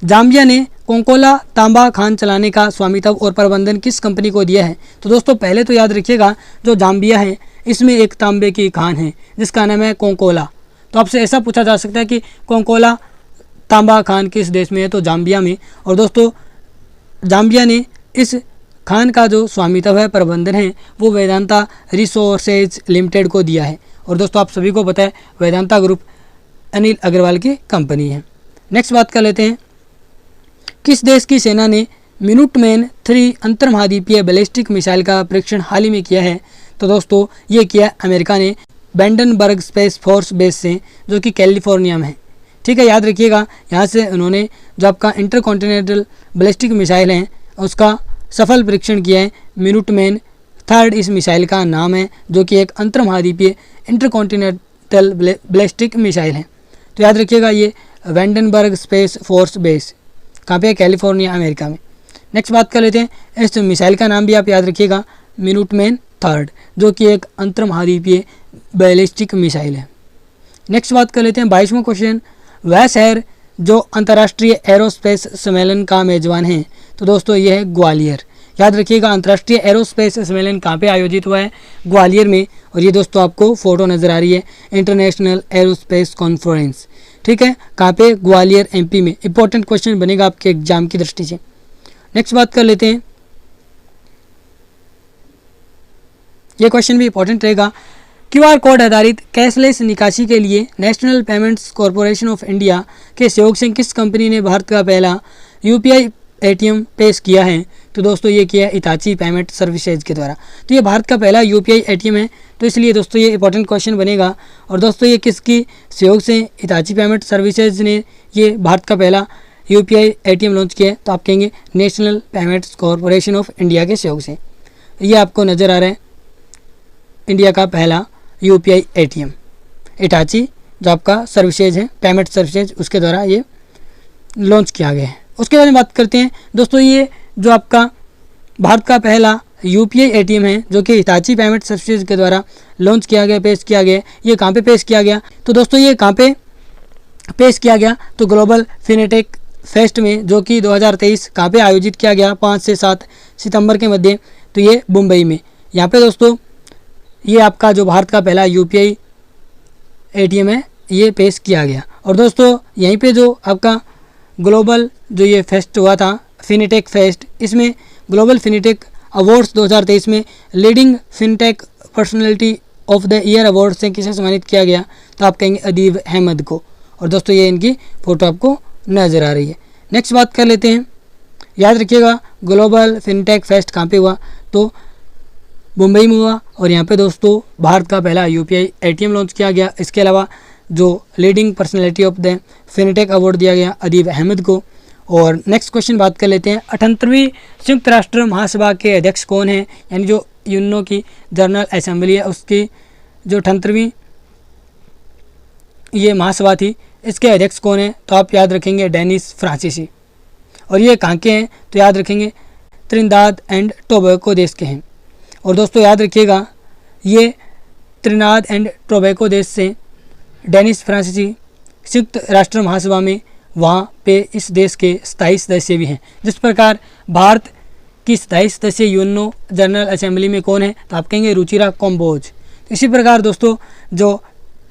जाम्बिया ने कोंकोला तांबा खान चलाने का स्वामित्व और प्रबंधन किस कंपनी को दिया है। तो दोस्तों पहले तो याद रखिएगा जो जाम्बिया है इसमें एक तांबे की खान है जिसका नाम है कोंकोला। तो आपसे ऐसा पूछा जा सकता है कि कोंकोला तांबा खान किस देश में है, तो जाम्बिया में। और दोस्तों जाम्बिया ने इस खान का जो स्वामित्व है प्रबंधन है वो वेदांता रिसोर्सेज लिमिटेड को दिया है। और दोस्तों आप सभी को पता है वेदांता ग्रुप अनिल अग्रवाल की कंपनी है। नेक्स्ट बात कर लेते हैं, किस देश की सेना ने मिनुटमैन 3 अंतर्महाद्वीपीय बैलिस्टिक मिसाइल का परीक्षण हाल ही में किया है। तो दोस्तों ये किया अमेरिका ने बैंडनबर्ग स्पेस फोर्स बेस से, जो कि कैलिफोर्निया में है। ठीक है, याद रखिएगा यहाँ से उन्होंने जो आपका इंटरकॉन्टिनेंटल बैलिस्टिक मिसाइल है उसका सफल परीक्षण किया है। मिनुटमैन 3 इस मिसाइल का नाम है, जो कि एक अंतर्महाद्वीपीय इंटरकॉन्टिनेंटल बैलिस्टिक मिसाइल है। तो याद रखिएगा ये वैंडनबर्ग स्पेस फोर्स बेस कहाँ पे है, कैलिफोर्निया अमेरिका में। नेक्स्ट बात कर लेते हैं, इस मिसाइल का नाम भी आप याद रखिएगा मिनुटमैन 3, जो कि एक अंतर्महाद्वीपीय बैलिस्टिक मिसाइल है। नेक्स्ट बात कर लेते हैं 22वां क्वेश्चन, वह शहर जो अंतर्राष्ट्रीय एरोस्पेस सम्मेलन का मेजबान है। तो दोस्तों ये है ग्वालियर। याद रखिएगा अंतर्राष्ट्रीय एरोस्पेस सम्मेलन कहाँ पे आयोजित हुआ है, ग्वालियर में। और ये दोस्तों आपको फोटो नज़र आ रही है, इंटरनेशनल एरोस्पेस कॉन्फ्रेंस, ठीक है, कहाँ पे, ग्वालियर एमपी में। इंपॉर्टेंट क्वेश्चन बनेगा आपके एग्जाम की दृष्टि से। नेक्स्ट बात कर लेते हैं, ये क्वेश्चन भी इंपॉर्टेंट रहेगा, क्यूआर कोड आधारित कैशलेस निकासी के लिए national payments corporation of India के सहयोग से किस कंपनी ने भारत का पहला यूपीआई एटीएम पेश किया है। तो दोस्तों ये किया है हिताची पेमेंट सर्विसेज के द्वारा। तो ये भारत का पहला यूपीआई एटीएम है, तो इसलिए दोस्तों ये इंपॉर्टेंट क्वेश्चन बनेगा। और दोस्तों ये किसकी सहयोग से हिताची पेमेंट सर्विसेज ने ये भारत का पहला यूपीआई एटीएम लॉन्च किया है। तो आप कहेंगे national payments corporation of India के सहयोग से। ये आपको नज़र आ रहा है इंडिया का पहला यूपीआई एटीएम, हिताची जो आपका सर्विसेज है, पेमेंट सर्विसेज, उसके द्वारा ये लॉन्च किया गया है। उसके बारे में बात करते हैं दोस्तों, ये जो आपका भारत का पहला यूपीआई एटीएम है जो कि हिताची पेमेंट सर्विसेज के द्वारा लॉन्च किया गया, पेश किया गया। ये कहाँ पे पेश किया गया, तो दोस्तों ये कहाँ पे पेश किया गया, तो ग्लोबल फिनटेक फेस्ट में, जो कि 2023 कहाँ पे आयोजित किया गया, 5 से 7 सितंबर के मध्य। तो ये मुंबई में। यहाँ पे दोस्तों ये आपका जो भारत का पहला यूपीआई एटीएम है ये पेश किया गया। और दोस्तों यहीं पे जो आपका ग्लोबल जो ये फेस्ट हुआ था, फिनटेक फेस्ट, इसमें ग्लोबल फिनटेक अवार्ड्स 2023 में leading fintech personality of the year award से किसे सम्मानित किया गया, तो आप कहेंगे अदीब अहमद को। और दोस्तों ये इनकी फ़ोटो आपको नज़र आ रही है। नेक्स्ट बात कर लेते हैं, याद रखिएगा ग्लोबल फिनटेक फेस्ट कहाँ पे हुआ, तो मुंबई में हुआ। और यहाँ पे दोस्तों भारत का पहला यूपीआई एटीएम लॉन्च किया गया। इसके अलावा जो leading personality of the fintech award दिया गया अदीब अहमद को। और नेक्स्ट क्वेश्चन बात कर लेते हैं, 78वीं संयुक्त राष्ट्र महासभा के अध्यक्ष कौन है, यानी जो यूएनओ की जनरल असेंबली है उसकी जो 78वीं ये महासभा थी, इसके अध्यक्ष कौन है, तो आप याद रखेंगे डेनिस फ्रांसीसी। और ये कहाँ के हैं, तो याद रखेंगे त्रिनिदाद एंड टोबैगो देश के हैं। और दोस्तों याद रखिएगा ये त्रिनिदाद एंड टोबैगो देश से डेनिस फ्रांसीसी संयुक्त राष्ट्र महासभा में, वहाँ पे इस देश के स्थायी सदस्य भी हैं। जिस प्रकार भारत की स्थायी सदस्य यूएनओ जनरल असेंबली में कौन है, तो आप कहेंगे रुचिरा कम्बोज। इसी प्रकार दोस्तों जो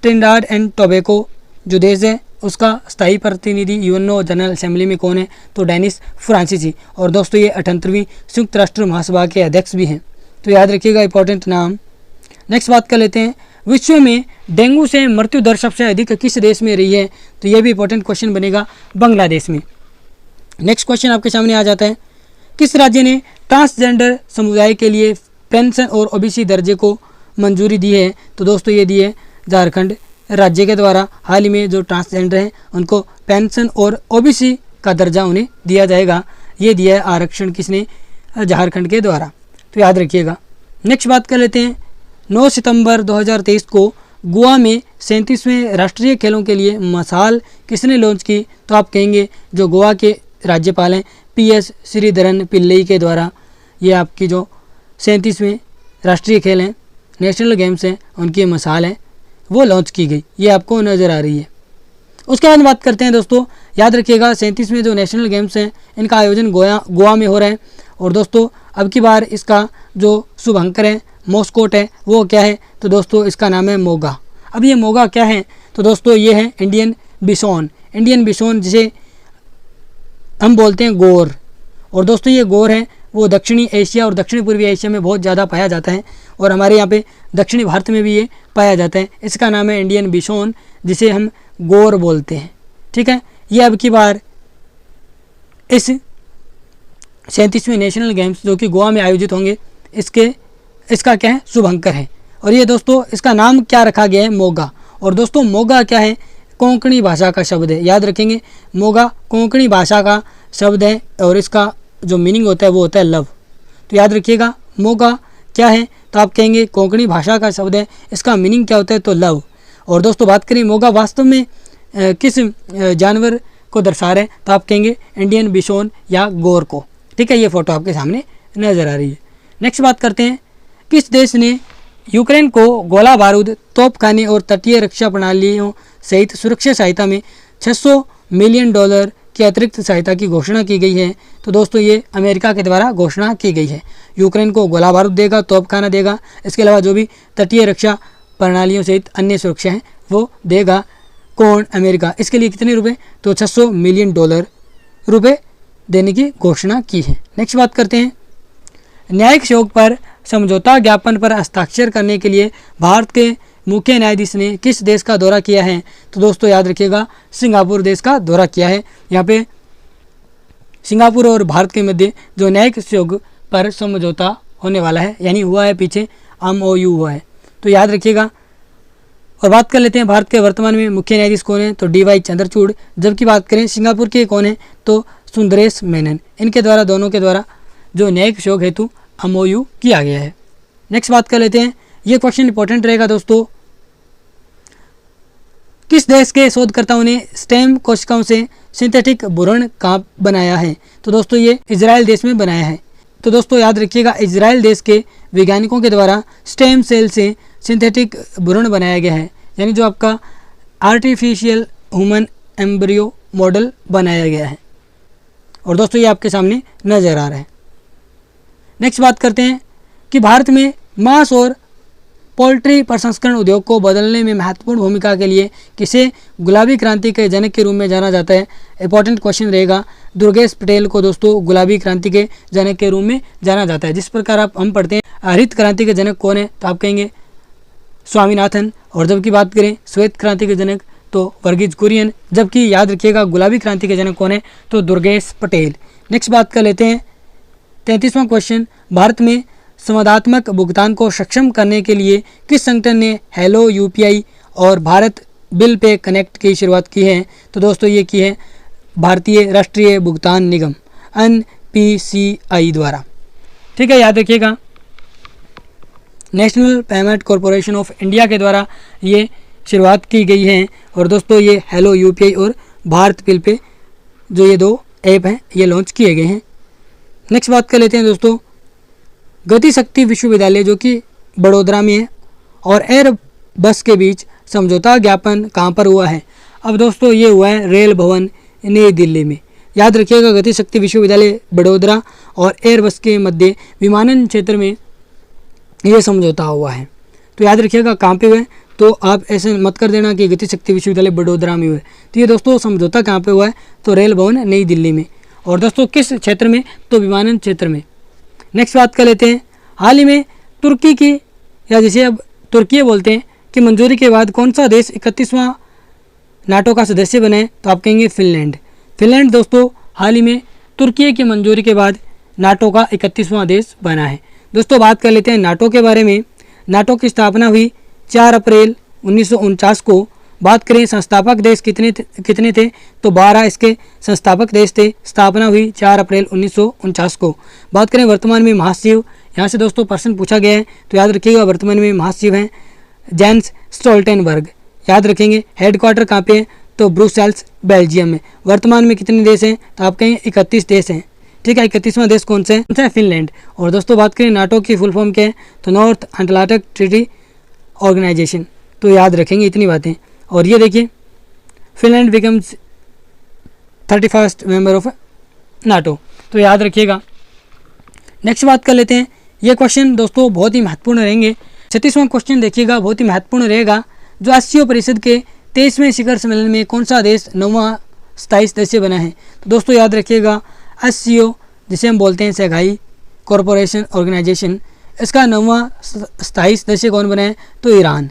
त्रिनिदाद एंड टोबैगो जो देश है उसका स्थायी प्रतिनिधि यूएनओ जनरल असेंबली में कौन है, तो डेनिस फ्रांसीसी। और दोस्तों ये 78वीं संयुक्त राष्ट्र महासभा के अध्यक्ष भी हैं, तो याद रखिएगा इंपॉर्टेंट नाम। नेक्स्ट बात कर लेते हैं, विश्व में डेंगू से मृत्यु दर सबसे अधिक किस देश में रही है, तो ये भी इंपॉर्टेंट क्वेश्चन बनेगा, बांग्लादेश में। नेक्स्ट क्वेश्चन आपके सामने आ जाता है, किस राज्य ने ट्रांसजेंडर समुदाय के लिए पेंशन और ओबीसी दर्जे को मंजूरी दी है, तो दोस्तों ये दी है झारखंड राज्य के द्वारा। हाल ही में जो ट्रांसजेंडर हैं उनको पेंशन और ओबीसी का दर्जा उन्हें दिया जाएगा, ये दिया है आरक्षण किसने, झारखंड के द्वारा, तो याद रखिएगा। नेक्स्ट बात कर लेते हैं, 9 सितंबर 2023 को गोवा में 37वें राष्ट्रीय खेलों के लिए मशाल किसने लॉन्च की, तो आप कहेंगे जो गोवा के राज्यपाल हैं पीएस श्रीधरन पिल्लई के द्वारा ये आपकी जो 37वें राष्ट्रीय खेल हैं, नेशनल गेम्स हैं, उनकी मशाल है वो लॉन्च की गई, ये आपको नज़र आ रही है। उसके बाद बात करते हैं दोस्तों, याद रखिएगा 37वें जो नेशनल गेम्स हैं इनका आयोजन गोवा में हो रहा है। और दोस्तों अब की बार इसका जो शुभांकर है, मॉस्कोट है, वो क्या है, तो दोस्तों इसका नाम है मोगा। अब ये मोगा क्या है, तो दोस्तों ये है इंडियन बिसोन। इंडियन बिसोन जिसे हम बोलते हैं गोर। और दोस्तों ये गोर है वो दक्षिणी एशिया और दक्षिणी पूर्वी एशिया में बहुत ज़्यादा पाया जाता है, और हमारे यहाँ पे दक्षिणी भारत में भी ये पाया जाता है। इसका नाम है इंडियन बिसोन, जिसे हम गोर बोलते हैं, ठीक है। ये अब की बार इस 37वें नेशनल गेम्स जो कि गोवा में आयोजित होंगे इसका क्या है, शुभंकर है। और ये दोस्तों इसका नाम क्या रखा गया है, मोगा। और दोस्तों मोगा क्या है, कोंकणी भाषा का शब्द है, याद रखेंगे मोगा कोंकणी भाषा का शब्द है, और इसका जो मीनिंग होता है वो होता है लव। तो याद रखिएगा मोगा क्या है, तो आप कहेंगे कोंकणी भाषा का शब्द है, इसका मीनिंग क्या होता है, तो लव। और दोस्तों बात करें मोगा वास्तव में किस जानवर को दर्शा रहे हैं, तो आप कहेंगे इंडियन बिसोन या गोर को, ठीक है। ये फोटो आपके सामने नज़र आ रही है। नेक्स्ट बात करते हैं, किस देश ने यूक्रेन को गोला बारूद, तोपखाने और तटीय रक्षा प्रणालियों सहित सुरक्षा सहायता में $600 मिलियन की अतिरिक्त सहायता की घोषणा की गई है। तो दोस्तों ये अमेरिका के द्वारा घोषणा की गई है। यूक्रेन को गोला बारूद देगा, तोपखाना देगा, इसके अलावा जो भी तटीय रक्षा प्रणालियों सहित अन्य सुरक्षा है वो देगा। कौन? अमेरिका। इसके लिए कितने रुपए? तो $600 मिलियन रुपए देने की घोषणा की है। नेक्स्ट बात करते हैं, न्यायिक सहयोग पर समझौता ज्ञापन पर हस्ताक्षर करने के लिए भारत के मुख्य न्यायाधीश ने किस देश का दौरा किया है? तो दोस्तों याद रखिएगा, सिंगापुर देश का दौरा किया है। यहाँ पे सिंगापुर और भारत के मध्य जो न्यायिक सहयोग पर समझौता होने वाला है, यानी हुआ है पीछे MOU हुआ है, तो याद रखिएगा। और बात कर लेते हैं भारत के वर्तमान में मुख्य न्यायाधीश कौन है? तो DY चंद्रचूड़। जबकि बात करें सिंगापुर के कौन है? तो सुंदरेश मेनन। इनके द्वारा, दोनों के द्वारा जो न्यायिक सहयोग हेतु MOU किया गया है। नेक्स्ट बात कर लेते हैं, ये क्वेश्चन इंपॉर्टेंट रहेगा दोस्तों, किस देश के शोधकर्ताओं ने स्टेम कोशिकाओं से सिंथेटिक भ्रूण कांप बनाया है? तो दोस्तों ये इजराइल देश में बनाया है। तो दोस्तों याद रखिएगा, इजराइल देश के वैज्ञानिकों के द्वारा स्टेम सेल से सिंथेटिक भ्रूण बनाया गया है, यानी जो आपका आर्टिफिशियल ह्यूमन एम्ब्रियो मॉडल बनाया गया है। और दोस्तों ये आपके सामने नजर आ रहा है। नेक्स्ट बात करते हैं कि भारत में मांस और पोल्ट्री प्रसंस्करण उद्योग को बदलने में महत्वपूर्ण भूमिका के लिए किसे गुलाबी क्रांति के जनक के रूप में जाना जाता है? इंपॉर्टेंट क्वेश्चन रहेगा। दुर्गेश पटेल को दोस्तों गुलाबी क्रांति के जनक के रूप में जाना जाता है। जिस प्रकार हम पढ़ते हैं हरित क्रांति के जनक कौन है, तो आप कहेंगे स्वामीनाथन। और जबकि बात करें श्वेत क्रांति के जनक तो वर्गीज कुरियन। जबकि याद रखिएगा गुलाबी क्रांति के जनक कौन है? तो दुर्गेश पटेल। नेक्स्ट बात कर लेते हैं 33वां क्वेश्चन, भारत में संवादात्मक भुगतान को सक्षम करने के लिए किस संगठन ने हेलो UPI और भारत बिल पे कनेक्ट की शुरुआत की है? तो दोस्तों ये की है भारतीय राष्ट्रीय भुगतान निगम NPCI द्वारा। ठीक है, याद रखिएगा national payment corporation of India के द्वारा ये शुरुआत की गई है। और दोस्तों ये हेलो UPI और भारत बिल पे जो ये दो ऐप हैं ये लॉन्च किए गए हैं। नेक्स्ट बात कर लेते हैं दोस्तों, गति शक्ति विश्वविद्यालय जो कि बड़ोदरा में है और एयर बस के बीच समझौता ज्ञापन कहाँ पर हुआ है? अब दोस्तों ये हुआ है रेल भवन नई दिल्ली में। याद रखिएगा गति शक्ति विश्वविद्यालय बड़ोदरा और एयर बस के मध्य विमानन क्षेत्र में ये समझौता हुआ है। तो याद रखिएगा कहाँ पे हुआ है, तो आप ऐसे मत कर देना कि गति शक्ति विश्वविद्यालय बड़ोदरा में हुआ है। तो ये दोस्तों समझौता कहाँ पे हुआ है? तो रेल भवन नई दिल्ली में। और दोस्तों किस क्षेत्र में? तो विमानन क्षेत्र में। नेक्स्ट बात कर लेते हैं, हाल ही में तुर्की की, या जिसे अब तुर्की बोलते हैं, कि मंजूरी के बाद कौन सा देश 31वां नाटो का सदस्य बने? तो आप कहेंगे फिनलैंड। फिनलैंड दोस्तों हाल ही में तुर्की की मंजूरी के बाद नाटो का 31वां देश बना है। दोस्तों बात कर लेते हैं नाटो के बारे में। नाटो की स्थापना हुई 4 अप्रैल 1949 को। बात करें संस्थापक देश कितने थे? तो 12 इसके संस्थापक देश थे। स्थापना हुई 4 अप्रैल 1949 को। बात करें वर्तमान में महासचिव, यहाँ से दोस्तों प्रश्न पूछा गया है, तो याद रखिएगा वर्तमान में महासचिव हैं जेंस स्टोल्टेनबर्ग। याद रखेंगे हेडक्वार्टर कहाँ पे है? तो ब्रुसेल्स बेल्जियम में। वर्तमान में कितने देश हैं? तो आप कहेंगे 31 देश हैं। ठीक है, 31वां देश कौन सा है? फिनलैंड। और दोस्तों बात करें नाटो की फुल फॉर्म क्या है? तो नॉर्थ अटलांटिक ट्रीटी ऑर्गेनाइजेशन। तो याद रखेंगे इतनी बातें। और ये देखिए Finland becomes 31st member of NATO. तो याद रखिएगा। नेक्स्ट बात कर लेते हैं, ये क्वेश्चन दोस्तों बहुत ही महत्वपूर्ण रहेंगे। 36वां क्वेश्चन देखिएगा, बहुत ही महत्वपूर्ण रहेगा। जो आसियान परिषद के 23वें शिखर सम्मेलन में कौन सा देश 9वां स्थायी सदस्य बना है? तो दोस्तों याद रखिएगा ASEAN, जिसे हम बोलते हैं शंघाई कॉरपोरेशन ऑर्गेनाइजेशन, इसका 9वां स्थायी सदस्य कौन बना है? तो ईरान।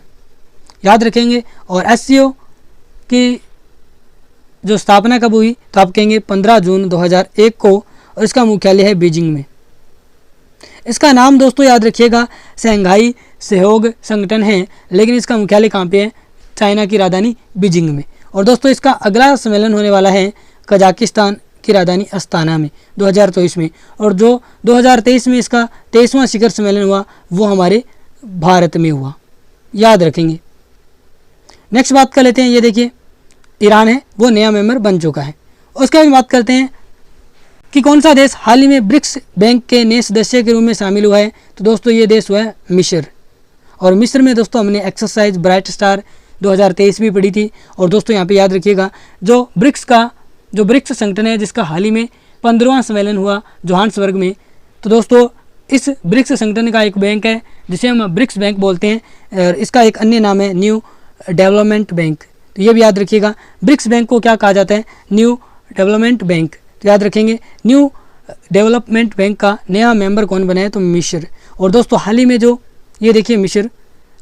याद रखेंगे। और ASEAN की जो स्थापना कब हुई? तो आप कहेंगे 15 जून 2001 को, और इसका मुख्यालय है बीजिंग में। इसका नाम दोस्तों याद रखिएगा शंघाई सहयोग संगठन है, लेकिन इसका मुख्यालय कहाँ पे है? चाइना की राजधानी बीजिंग में। और दोस्तों इसका अगला सम्मेलन होने वाला है कजाकिस्तान की राजधानी अस्ताना में 2024 में। और जो 2023 में इसका 23वां शिखर सम्मेलन हुआ वो हमारे भारत में हुआ। याद रखेंगे। नेक्स्ट बात कर लेते हैं, ये देखिए ईरान है वो नया मेंबर बन चुका है। उसके बाद बात करते हैं कि कौन सा देश हाल ही में ब्रिक्स बैंक के नए सदस्य के रूप में शामिल हुआ है? तो दोस्तों ये देश हुआ है मिस्र। और मिस्र में दोस्तों हमने एक्सरसाइज ब्राइट स्टार 2023 भी पड़ी थी। और दोस्तों यहाँ पे याद रखिएगा जो ब्रिक्स संगठन है जिसका हाल ही में 15वां सम्मेलन हुआ जोहान्सबर्ग में, तो दोस्तों इस ब्रिक्स संगठन का एक बैंक है जिसे हम ब्रिक्स बैंक बोलते हैं और इसका एक अन्य नाम है न्यू डेवलपमेंट बैंक। तो ये भी याद रखिएगा ब्रिक्स बैंक को क्या कहा जाता है, न्यू डेवलपमेंट बैंक। तो याद रखेंगे न्यू डेवलपमेंट बैंक का नया मेंबर कौन बना है, तो मिस्र। और दोस्तों हाल ही में जो ये देखिए मिस्र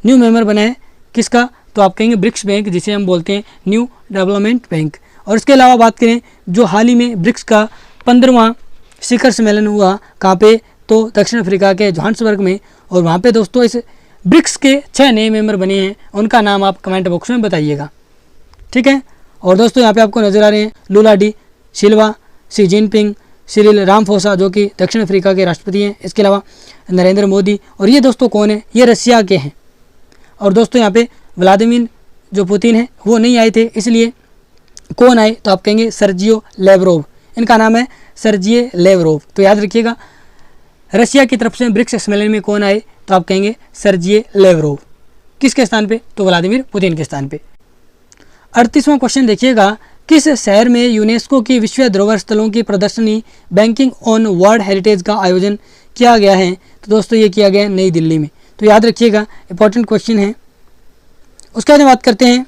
न्यू मेंबर बना है किसका, तो आप कहेंगे ब्रिक्स बैंक जिसे हम बोलते हैं न्यू डेवलपमेंट बैंक। और इसके अलावा बात करें जो हाल ही में ब्रिक्स का 15वां शिखर सम्मेलन हुआ कहाँ पे, तो दक्षिण अफ्रीका के जोहान्सबर्ग में। और वहाँ पे दोस्तों इस ब्रिक्स के 6 नए मेंबर बने हैं, उनका नाम आप कमेंट बॉक्स में बताइएगा, ठीक है। और दोस्तों यहाँ पे आपको नजर आ रहे हैं लुला डी सिल्वा, शी जिनपिंग, सिरिल रामफोसा जो कि दक्षिण अफ्रीका के राष्ट्रपति हैं, इसके अलावा नरेंद्र मोदी। और ये दोस्तों कौन है, ये रसिया के हैं। और दोस्तों यहाँ पे व्लादिमीर जो पुतिन है वो नहीं आए थे, इसलिए कौन आए, तो आप कहेंगे सर्जियो लेवरोव, इनका नाम है सर्जिए लेवरोव। तो याद रखिएगा रसिया की तरफ से ब्रिक्स सम्मेलन में कौन आए, तो आप कहेंगे सर्जिए लेवरोव। किसके स्थान पे, तो व्लादिमीर पुतिन के स्थान पे। 38वां क्वेश्चन देखिएगा, किस शहर में यूनेस्को की विश्व धरोहर स्थलों की प्रदर्शनी बैंकिंग ऑन वर्ल्ड हेरिटेज का आयोजन किया गया है, तो दोस्तों ये किया गया है नई दिल्ली में। तो याद रखिएगा इंपॉर्टेंट क्वेश्चन है। उसके बाद बात करते हैं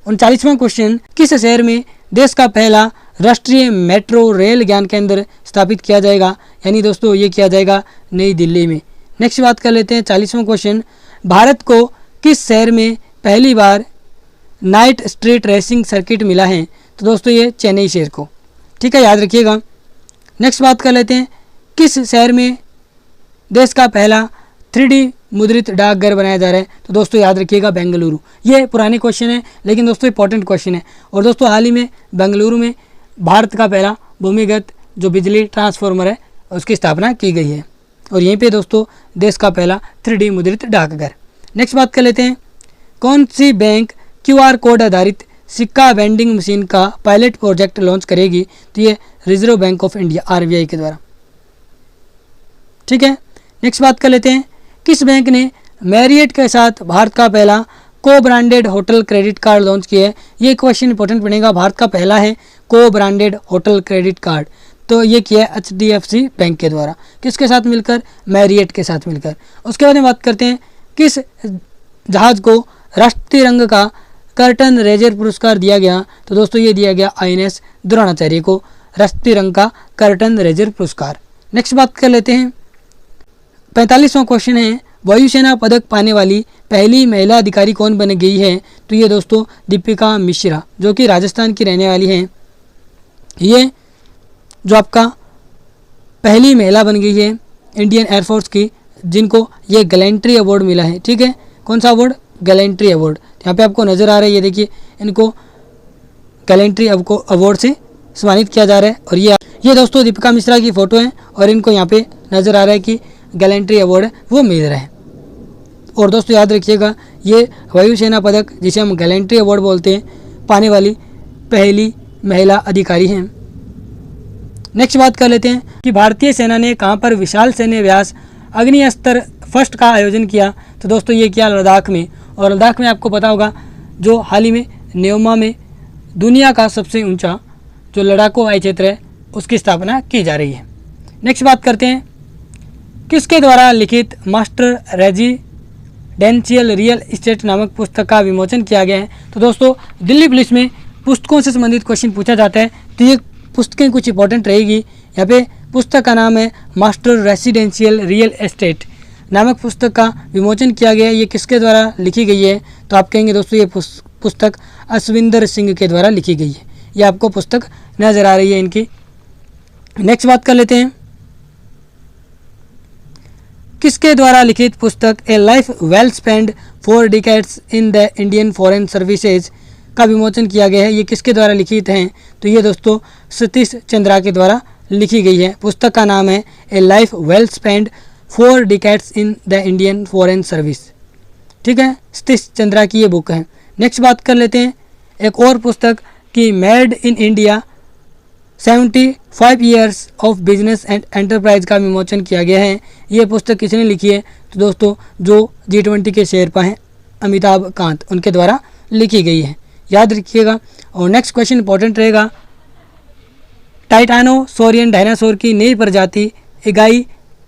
39वां क्वेश्चन, किस शहर में देश का पहला राष्ट्रीय मेट्रो रेल ज्ञान केंद्र स्थापित किया जाएगा, यानी दोस्तों ये किया जाएगा नई दिल्ली में। नेक्स्ट बात कर लेते हैं 40वां क्वेश्चन, भारत को किस शहर में पहली बार नाइट स्ट्रीट रेसिंग सर्किट मिला है, तो दोस्तों ये चेन्नई शहर को, ठीक है, याद रखिएगा। नेक्स्ट बात कर लेते हैं किस शहर में देश का पहला 3D मुद्रित डाकघर बनाया जा रहा है, तो दोस्तों याद रखिएगा बेंगलुरु। ये पुराने क्वेश्चन है लेकिन दोस्तों इंपॉर्टेंट क्वेश्चन है। और दोस्तों हाल ही में बेंगलुरु में भारत का पहला भूमिगत जो बिजली ट्रांसफार्मर है उसकी स्थापना की गई है। और यहीं पे दोस्तों देश का पहला 3D मुद्रित डाकघर। नेक्स्ट बात कर लेते हैं कौन सी बैंक QR कोड आधारित सिक्का वेंडिंग मशीन का पायलट प्रोजेक्ट लॉन्च करेगी, तो ये reserve bank of India RBI के द्वारा, ठीक है। नेक्स्ट बात कर लेते हैं किस बैंक ने मैरियट के साथ भारत का पहला को branded hotel credit card launch किया है। ये क्वेश्चन इंपॉर्टेंट बनेगा, भारत का पहला है को ब्रांडेड होटल क्रेडिट कार्ड, तो ये किया है HDFC बैंक के द्वारा। किसके साथ मिलकर, मैरियट के साथ मिलकर। उसके बाद में बात करते हैं किस जहाज़ को राष्ट्रीय तिरंगा का कर्टन रेजर पुरस्कार दिया गया, तो दोस्तों ये दिया गया INS द्रोणाचार्य को राष्ट्रीय तिरंगा का कर्टन रेजर पुरस्कार। नेक्स्ट बात कर लेते हैं 45वां क्वेश्चन है वायुसेना पदक पाने वाली पहली महिला अधिकारी कौन बन गई है, तो ये दोस्तों दीपिका मिश्रा जो कि राजस्थान की रहने वाली हैं। ये जो आपका पहली महिला बन गई है इंडियन एयरफोर्स की जिनको ये गैलेंट्री अवार्ड मिला है, ठीक है। कौन सा अवार्ड, गैलेंट्री अवार्ड। यहाँ पे आपको नज़र आ रहा है, ये देखिए इनको गैलेंट्री अवार्ड से सम्मानित किया जा रहा है। और ये दोस्तों दीपिका मिश्रा की फ़ोटो है और इनको यहाँ पे नज़र आ रहा है कि गैलेंट्री अवार्ड वो मिल रहा है। और दोस्तों याद रखिएगा ये वायुसेना पदक जिसे हम गैलेंट्री अवार्ड बोलते हैं पाने वाली पहली महिला अधिकारी हैं। नेक्स्ट बात कर लेते हैं कि भारतीय सेना ने कहाँ पर विशाल सैन्य व्यास अग्नि-अस्त्र फर्स्ट का आयोजन किया, तो दोस्तों ये किया लद्दाख में। और लद्दाख में आपको पता होगा जो हाल ही में न्योमा में दुनिया का सबसे ऊंचा जो लड़ाकू हवाई क्षेत्र है उसकी स्थापना की जा रही है। नेक्स्ट बात करते हैं किसके द्वारा लिखित मास्टर रेजिडेंशियल रियल इस्टेट नामक पुस्तक का विमोचन किया गया है, तो दोस्तों दिल्ली पुलिस में पुस्तकों से संबंधित क्वेश्चन पूछा जाता है तो ये पुस्तकें कुछ इंपॉर्टेंट रहेगी। यहाँ पे पुस्तक का नाम है मास्टर रेजिडेंशियल रियल एस्टेट नामक पुस्तक का विमोचन किया गया है। ये किसके द्वारा लिखी गई है, तो आप कहेंगे दोस्तों ये पुस्तक असविंदर सिंह के द्वारा लिखी गई है। ये आपको पुस्तक नज़र आ रही है इनकी। नेक्स्ट बात कर लेते हैं किसके द्वारा लिखित पुस्तक ए life well spend 4 decades in the Indian foreign services का विमोचन किया गया है। ये किसके द्वारा लिखित हैं, तो ये दोस्तों सतीश चंद्रा के द्वारा लिखी गई है। पुस्तक का नाम है ए life well spend 4 decades in the Indian foreign service, ठीक है, सतीश चंद्रा की ये बुक है। नेक्स्ट बात कर लेते हैं एक और पुस्तक की made in India 75 years of business and enterprise का विमोचन किया गया है। ये पुस्तक किसने लिखी है, तो दोस्तों जो G20 के शेरपा हैं अमिताभ कांत उनके द्वारा लिखी गई है, याद रखिएगा। और नेक्स्ट क्वेश्चन इंपॉर्टेंट रहेगा, टाइटानोसोरियन डायनासोर की नई प्रजाति इगाई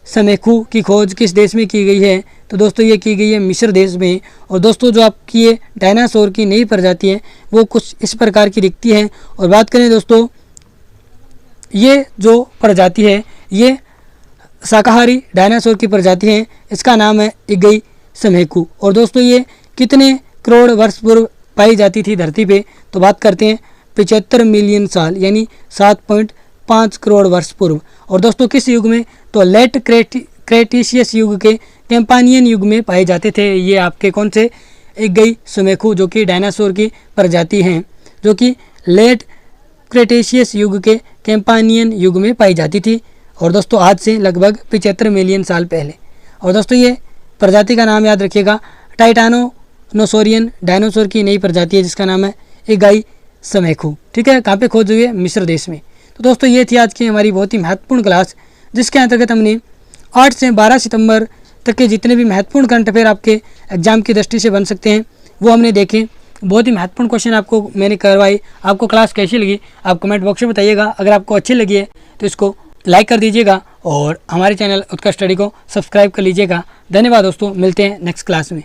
समेखू की खोज किस देश में की गई है? तो दोस्तों ये की गई है मिस्र देश में। और दोस्तों जो आपकी ये डायनासोर की नई प्रजाति है वो कुछ इस प्रकार की दिखती है। और बात करें दोस्तों, ये जो प्रजाति है ये शाकाहारी डायनासोर की प्रजाति है, इसका नाम है इगई समेखू। और दोस्तों ये कितने करोड़ वर्ष पूर्व पाई जाती थी धरती पे? तो बात करते हैं 75 मिलियन साल यानी 7.5 करोड़ वर्ष पूर्व। और दोस्तों किस युग में? तो लेट क्रेटिशियस युग के कैंपानियन युग में पाए जाते थे ये आपके कौन से इगई समेखू, जो कि डायनासोर की प्रजाति हैं, जो कि लेट क्रेटेशियस युग के कैंपानियन युग में पाई जाती थी। और दोस्तों आज से लगभग 75 मिलियन साल पहले। और दोस्तों ये प्रजाति का नाम याद रखिएगा, टाइटानोसोरियन डायनासोर की नई प्रजाति है जिसका नाम है इगाई समेखू। ठीक है, कहाँ पे खोज हुई है? मिस्र देश में। तो दोस्तों ये थी आज की हमारी बहुत ही महत्वपूर्ण क्लास, जिसके अंतर्गत हमने 8 से 12 सितंबर तक के जितने भी महत्वपूर्ण करंट अफेयर आपके एग्जाम की दृष्टि से बन सकते हैं वो हमने देखे। बहुत ही महत्वपूर्ण क्वेश्चन आपको मैंने करवाई। आपको क्लास कैसी लगी आप कमेंट बॉक्स में बताइएगा। अगर आपको अच्छी लगी है तो इसको लाइक कर दीजिएगा और हमारे चैनल उत्कर्ष स्टडी को सब्सक्राइब कर लीजिएगा। धन्यवाद दोस्तों, मिलते हैं नेक्स्ट क्लास में।